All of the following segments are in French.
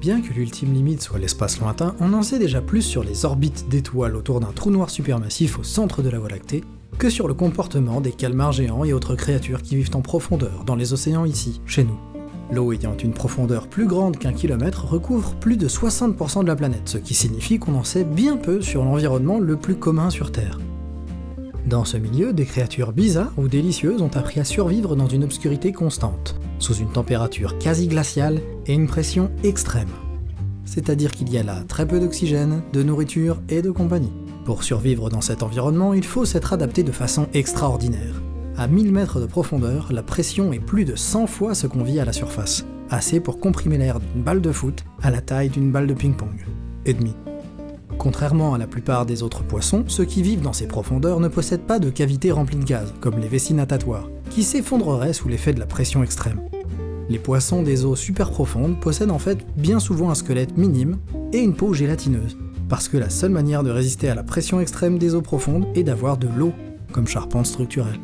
Bien que l'ultime limite soit l'espace lointain, on en sait déjà plus sur les orbites d'étoiles autour d'un trou noir supermassif au centre de la Voie lactée que sur le comportement des calmars géants et autres créatures qui vivent en profondeur dans les océans ici, chez nous. L'eau ayant une profondeur plus grande qu'1 kilomètre recouvre plus de 60% de la planète, ce qui signifie qu'on en sait bien peu sur l'environnement le plus commun sur Terre. Dans ce milieu, des créatures bizarres ou délicieuses ont appris à survivre dans une obscurité constante, sous une température quasi glaciale et une pression extrême. C'est-à-dire qu'il y a là très peu d'oxygène, de nourriture et de compagnie. Pour survivre dans cet environnement, il faut s'être adapté de façon extraordinaire. À 1000 mètres de profondeur, la pression est plus de 100 fois ce qu'on vit à la surface, assez pour comprimer l'air d'une balle de foot à la taille d'une balle de ping-pong, et demi. Contrairement à la plupart des autres poissons, ceux qui vivent dans ces profondeurs ne possèdent pas de cavités remplies de gaz, comme les vessies natatoires, qui s'effondreraient sous l'effet de la pression extrême. Les poissons des eaux super profondes possèdent en fait bien souvent un squelette minime et une peau gélatineuse, parce que la seule manière de résister à la pression extrême des eaux profondes est d'avoir de l'eau comme charpente structurelle.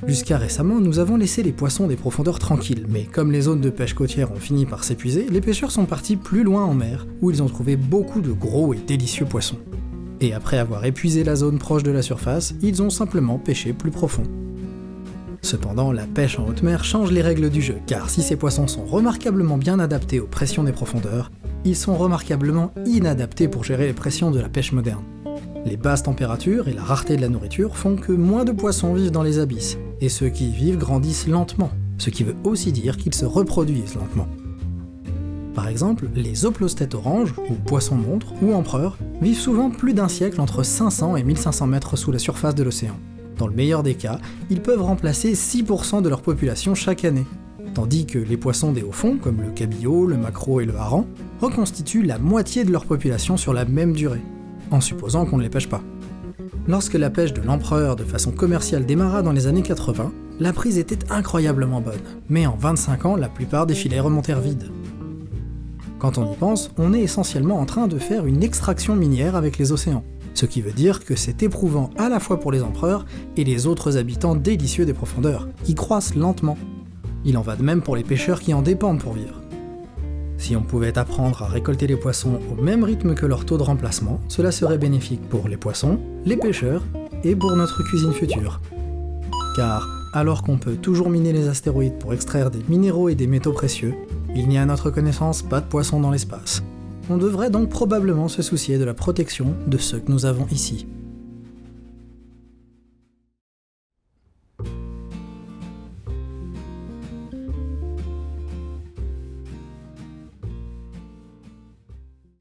Jusqu'à récemment, nous avons laissé les poissons des profondeurs tranquilles, mais comme les zones de pêche côtière ont fini par s'épuiser, les pêcheurs sont partis plus loin en mer, où ils ont trouvé beaucoup de gros et délicieux poissons. Et après avoir épuisé la zone proche de la surface, ils ont simplement pêché plus profond. Cependant, la pêche en haute mer change les règles du jeu, car si ces poissons sont remarquablement bien adaptés aux pressions des profondeurs, ils sont remarquablement inadaptés pour gérer les pressions de la pêche moderne. Les basses températures et la rareté de la nourriture font que moins de poissons vivent dans les abysses, et ceux qui y vivent grandissent lentement, ce qui veut aussi dire qu'ils se reproduisent lentement. Par exemple, les oplostètes oranges, ou poissons-montres, ou empereurs, vivent souvent plus d'un siècle entre 500 et 1500 mètres sous la surface de l'océan. Dans le meilleur des cas, ils peuvent remplacer 6% de leur population chaque année, tandis que les poissons des hauts fonds, comme le cabillaud, le maquereau et le hareng, reconstituent la moitié de leur population sur la même durée, en supposant qu'on ne les pêche pas. Lorsque la pêche de l'empereur de façon commerciale démarra dans les années 80, la prise était incroyablement bonne, mais en 25 ans, la plupart des filets remontèrent vides. Quand on y pense, on est essentiellement en train de faire une extraction minière avec les océans, ce qui veut dire que c'est éprouvant à la fois pour les empereurs et les autres habitants délicieux des profondeurs, qui croissent lentement. Il en va de même pour les pêcheurs qui en dépendent pour vivre. Si on pouvait apprendre à récolter les poissons au même rythme que leur taux de remplacement, cela serait bénéfique pour les poissons, les pêcheurs et pour notre cuisine future. Car, alors qu'on peut toujours miner les astéroïdes pour extraire des minéraux et des métaux précieux, il n'y a à notre connaissance pas de poissons dans l'espace. On devrait donc probablement se soucier de la protection de ceux que nous avons ici.